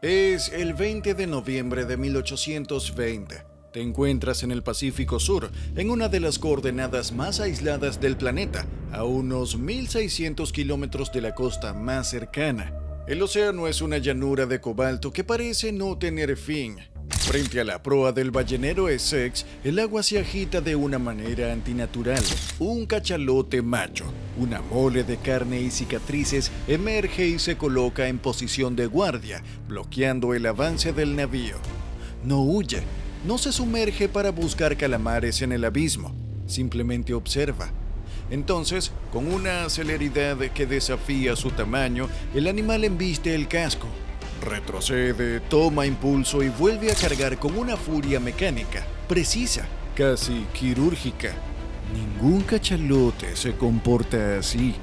Es el 20 de noviembre de 1820. Te encuentras en el Pacífico Sur, en una de las coordenadas más aisladas del planeta, a unos 1.600 kilómetros de la costa más cercana. El océano es una llanura de cobalto que parece no tener fin. Frente a la proa del ballenero Essex, el agua se agita de una manera antinatural. Un cachalote macho, una mole de carne y cicatrices, emerge y se coloca en posición de guardia, bloqueando el avance del navío. No huye, no se sumerge para buscar calamares en el abismo, simplemente observa. Entonces, con una celeridad que desafía su tamaño, el animal embiste el casco. Retrocede, toma impulso y vuelve a cargar con una furia mecánica, precisa, casi quirúrgica. Ningún cachalote se comporta así.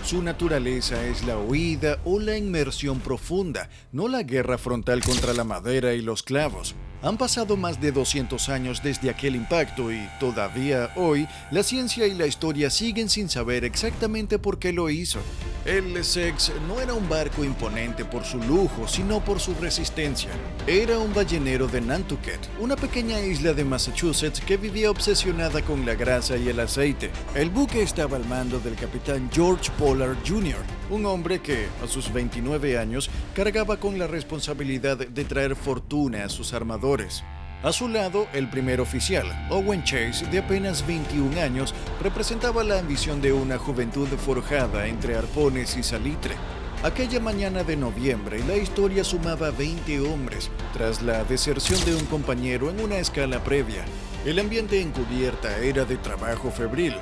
Su naturaleza es la huida o la inmersión profunda, no la guerra frontal contra la madera y los clavos. Han pasado más de 200 años desde aquel impacto y todavía hoy la ciencia y la historia siguen sin saber exactamente por qué lo hizo. El Essex no era un barco imponente por su lujo, sino por su resistencia. Era un ballenero de Nantucket, una pequeña isla de Massachusetts que vivía obsesionada con la grasa y el aceite. El buque estaba al mando del capitán George Pollard Jr., un hombre que, a sus 29 años, cargaba con la responsabilidad de traer fortuna a sus armadores. A su lado, el primer oficial, Owen Chase, de apenas 21 años, representaba la ambición de una juventud forjada entre arpones y salitre. Aquella mañana de noviembre, la historia sumaba 20 hombres, tras la deserción de un compañero en una escala previa. El ambiente en cubierta era de trabajo febril.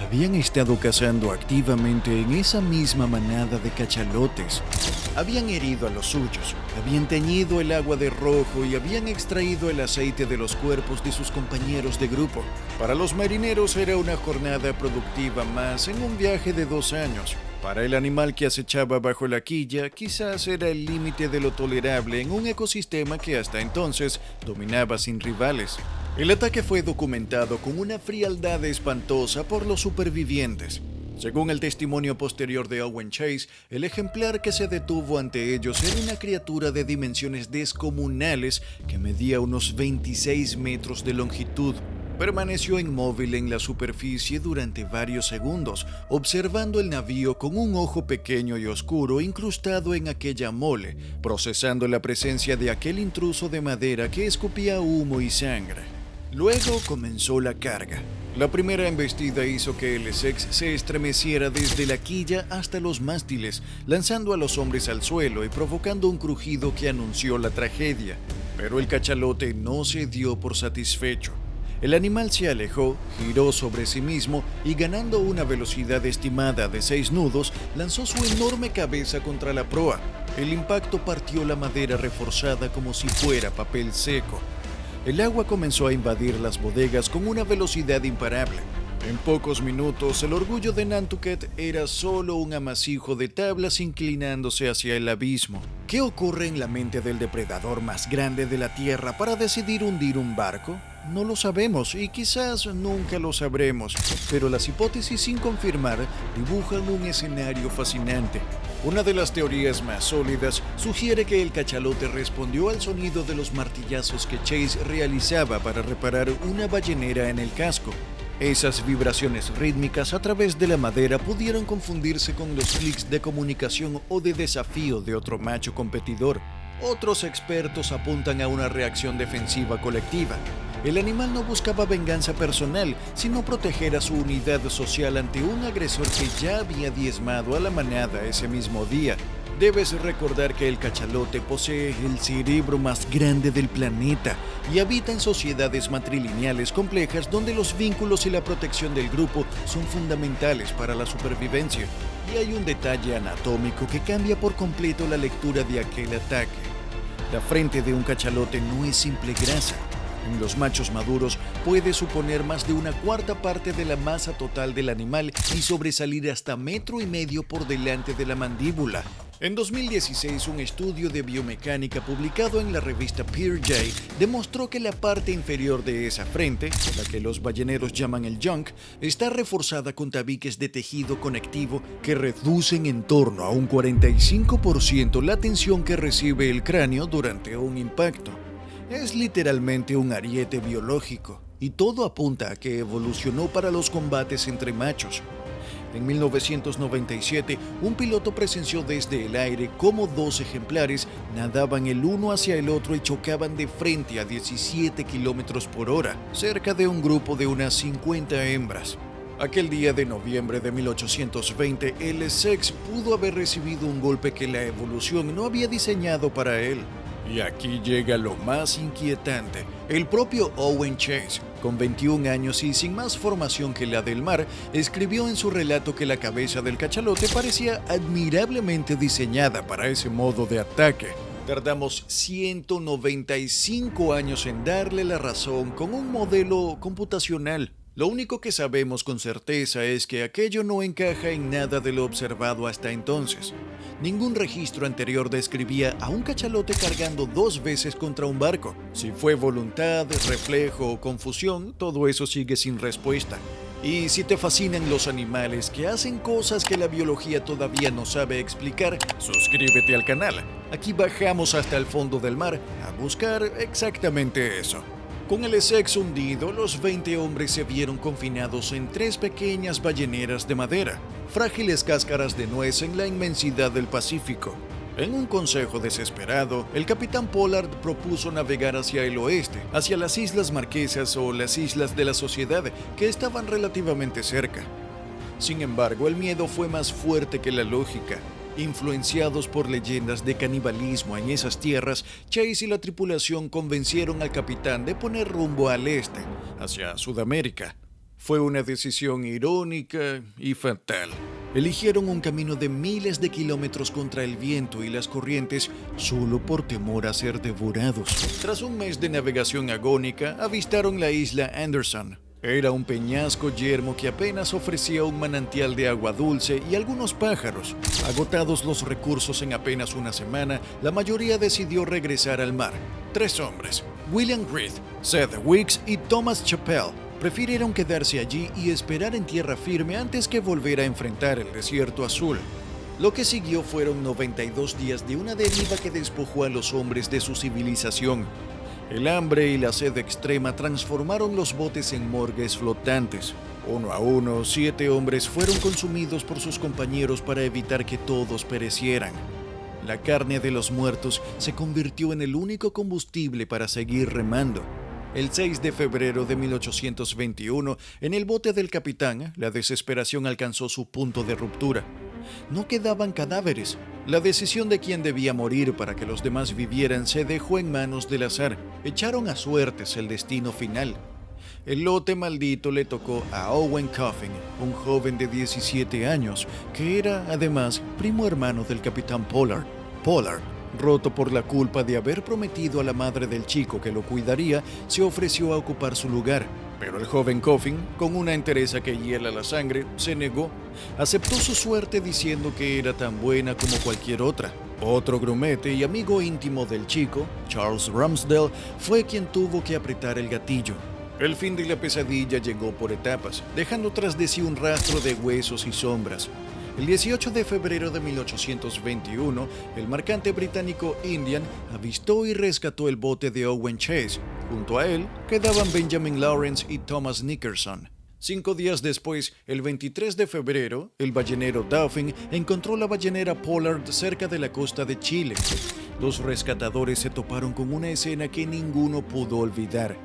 Habían estado cazando activamente en esa misma manada de cachalotes. Habían herido a los suyos, habían teñido el agua de rojo y habían extraído el aceite de los cuerpos de sus compañeros de grupo. Para los marineros era una jornada productiva más en un viaje de 2 años. Para el animal que acechaba bajo la quilla, quizás era el límite de lo tolerable en un ecosistema que hasta entonces dominaba sin rivales. El ataque fue documentado con una frialdad espantosa por los supervivientes. Según el testimonio posterior de Owen Chase, el ejemplar que se detuvo ante ellos era una criatura de dimensiones descomunales que medía unos 26 metros de longitud. Permaneció inmóvil en la superficie durante varios segundos, observando el navío con un ojo pequeño y oscuro incrustado en aquella mole, procesando la presencia de aquel intruso de madera que escupía humo y sangre. Luego comenzó la carga. La primera embestida hizo que el Essex se estremeciera desde la quilla hasta los mástiles, lanzando a los hombres al suelo y provocando un crujido que anunció la tragedia. Pero el cachalote no se dio por satisfecho. El animal se alejó, giró sobre sí mismo y, ganando una velocidad estimada de 6 nudos, lanzó su enorme cabeza contra la proa. El impacto partió la madera reforzada como si fuera papel seco. El agua comenzó a invadir las bodegas con una velocidad imparable. En pocos minutos, el orgullo de Nantucket era solo un amasijo de tablas inclinándose hacia el abismo. ¿Qué ocurre en la mente del depredador más grande de la Tierra para decidir hundir un barco? No lo sabemos y quizás nunca lo sabremos, pero las hipótesis sin confirmar dibujan un escenario fascinante. Una de las teorías más sólidas sugiere que el cachalote respondió al sonido de los martillazos que Chase realizaba para reparar una ballenera en el casco. Esas vibraciones rítmicas a través de la madera pudieron confundirse con los clics de comunicación o de desafío de otro macho competidor. Otros expertos apuntan a una reacción defensiva colectiva. El animal no buscaba venganza personal, sino proteger a su unidad social ante un agresor que ya había diezmado a la manada ese mismo día. Debes recordar que el cachalote posee el cerebro más grande del planeta y habita en sociedades matrilineales complejas donde los vínculos y la protección del grupo son fundamentales para la supervivencia. Y hay un detalle anatómico que cambia por completo la lectura de aquel ataque. La frente de un cachalote no es simple grasa. En los machos maduros puede suponer más de 1/4 parte de la masa total del animal y sobresalir hasta 1,5 metros por delante de la mandíbula. En 2016, un estudio de biomecánica publicado en la revista Peer J demostró que la parte inferior de esa frente, la que los balleneros llaman el junk, está reforzada con tabiques de tejido conectivo que reducen en torno a un 45% la tensión que recibe el cráneo durante un impacto. Es literalmente un ariete biológico, y todo apunta a que evolucionó para los combates entre machos. En 1997, un piloto presenció desde el aire cómo dos ejemplares nadaban el uno hacia el otro y chocaban de frente a 17 kilómetros por hora, cerca de un grupo de unas 50 hembras. Aquel día de noviembre de 1820, el Essex pudo haber recibido un golpe que la evolución no había diseñado para él. Y aquí llega lo más inquietante. El propio Owen Chase, con 21 años y sin más formación que la del mar, escribió en su relato que la cabeza del cachalote parecía admirablemente diseñada para ese modo de ataque. Tardamos 195 años en darle la razón con un modelo computacional. Lo único que sabemos con certeza es que aquello no encaja en nada de lo observado hasta entonces. Ningún registro anterior describía a un cachalote cargando 2 veces contra un barco. Si fue voluntad, reflejo o confusión, todo eso sigue sin respuesta. Y si te fascinan los animales que hacen cosas que la biología todavía no sabe explicar, suscríbete al canal. Aquí bajamos hasta el fondo del mar a buscar exactamente eso. Con el Essex hundido, los 20 hombres se vieron confinados en 3 pequeñas balleneras de madera, frágiles cáscaras de nuez en la inmensidad del Pacífico. En un consejo desesperado, el capitán Pollard propuso navegar hacia el oeste, hacia las Islas Marquesas o las Islas de la Sociedad, que estaban relativamente cerca. Sin embargo, el miedo fue más fuerte que la lógica. Influenciados por leyendas de canibalismo en esas tierras, Chase y la tripulación convencieron al capitán de poner rumbo al este, hacia Sudamérica. Fue una decisión irónica y fatal. Eligieron un camino de miles de kilómetros contra el viento y las corrientes solo por temor a ser devorados. Tras un mes de navegación agónica, avistaron la isla Anderson. Era un peñasco yermo que apenas ofrecía un manantial de agua dulce y algunos pájaros. Agotados los recursos en apenas una semana, la mayoría decidió regresar al mar. 3 hombres, William Reed, Seth Weeks y Thomas Chappell, prefirieron quedarse allí y esperar en tierra firme antes que volver a enfrentar el desierto azul. Lo que siguió fueron 92 días de una deriva que despojó a los hombres de su civilización. El hambre y la sed extrema transformaron los botes en morgues flotantes. Uno a uno, 7 hombres fueron consumidos por sus compañeros para evitar que todos perecieran. La carne de los muertos se convirtió en el único combustible para seguir remando. El 6 de febrero de 1821, en el bote del capitán, la desesperación alcanzó su punto de ruptura. No quedaban cadáveres. La decisión de quién debía morir para que los demás vivieran se dejó en manos del azar. Echaron a suertes el destino final. El lote maldito le tocó a Owen Coffin, un joven de 17 años, que era, además, primo hermano del capitán Pollard. Pollard, roto por la culpa de haber prometido a la madre del chico que lo cuidaría, se ofreció a ocupar su lugar. Pero el joven Coffin, con una entereza que hiela la sangre, se negó. Aceptó su suerte diciendo que era tan buena como cualquier otra. Otro grumete y amigo íntimo del chico, Charles Ramsdell, fue quien tuvo que apretar el gatillo. El fin de la pesadilla llegó por etapas, dejando tras de sí un rastro de huesos y sombras. El 18 de febrero de 1821, el mercante británico Indian avistó y rescató el bote de Owen Chase. Junto a él quedaban Benjamin Lawrence y Thomas Nickerson. 5 días después, el 23 de febrero, el ballenero Dauphin encontró la ballenera Pollard cerca de la costa de Chile. Los rescatadores se toparon con una escena que ninguno pudo olvidar.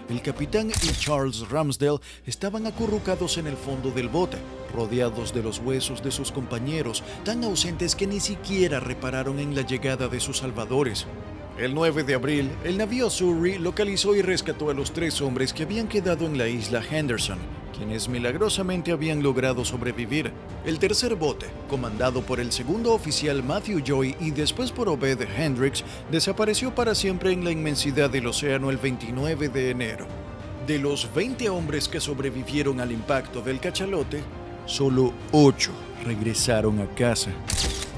El capitán y Charles Ramsdell estaban acurrucados en el fondo del bote, rodeados de los huesos de sus compañeros, tan ausentes que ni siquiera repararon en la llegada de sus salvadores. El 9 de abril, el navío Surrey localizó y rescató a los 3 hombres que habían quedado en la isla Henderson, quienes milagrosamente habían logrado sobrevivir. El tercer bote, comandado por el segundo oficial Matthew Joy y después por Obed Hendricks, desapareció para siempre en la inmensidad del océano el 29 de enero. De los 20 hombres que sobrevivieron al impacto del cachalote, solo 8 regresaron a casa.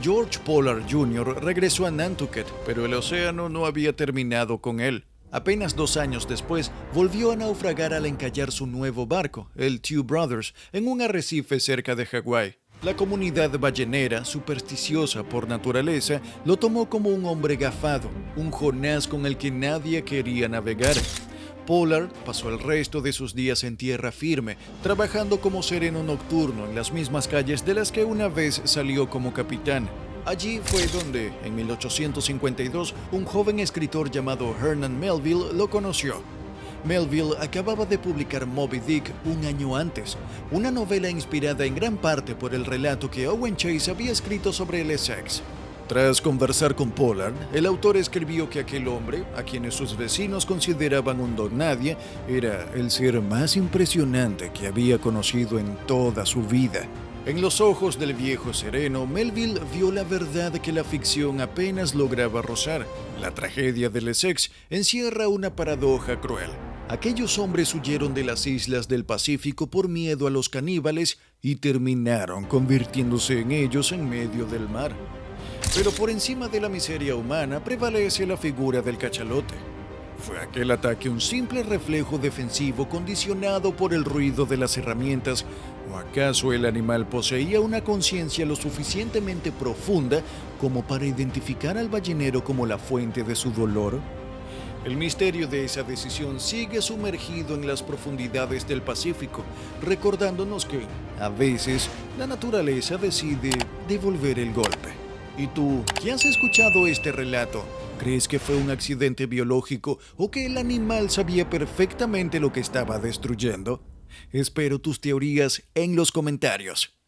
George Pollard Jr. regresó a Nantucket, pero el océano no había terminado con él. Apenas 2 años después, volvió a naufragar al encallar su nuevo barco, el Two Brothers, en un arrecife cerca de Hawái. La comunidad ballenera, supersticiosa por naturaleza, lo tomó como un hombre gafado, un Jonás con el que nadie quería navegar. Pollard pasó el resto de sus días en tierra firme, trabajando como sereno nocturno en las mismas calles de las que una vez salió como capitán. Allí fue donde, en 1852, un joven escritor llamado Herman Melville lo conoció. Melville acababa de publicar Moby Dick un año antes, una novela inspirada en gran parte por el relato que Owen Chase había escrito sobre el Essex. Tras conversar con Pollard, el autor escribió que aquel hombre, a quienes sus vecinos consideraban un don nadie, era el ser más impresionante que había conocido en toda su vida. En los ojos del viejo sereno, Melville vio la verdad que la ficción apenas lograba rozar. La tragedia del Essex encierra una paradoja cruel. Aquellos hombres huyeron de las islas del Pacífico por miedo a los caníbales y terminaron convirtiéndose en ellos en medio del mar. Pero por encima de la miseria humana prevalece la figura del cachalote. ¿Fue aquel ataque un simple reflejo defensivo condicionado por el ruido de las herramientas? ¿O acaso el animal poseía una conciencia lo suficientemente profunda como para identificar al ballenero como la fuente de su dolor? El misterio de esa decisión sigue sumergido en las profundidades del Pacífico, recordándonos que, a veces, la naturaleza decide devolver el golpe. ¿Y tú, qué has escuchado este relato? ¿Crees que fue un accidente biológico o que el animal sabía perfectamente lo que estaba destruyendo? Espero tus teorías en los comentarios.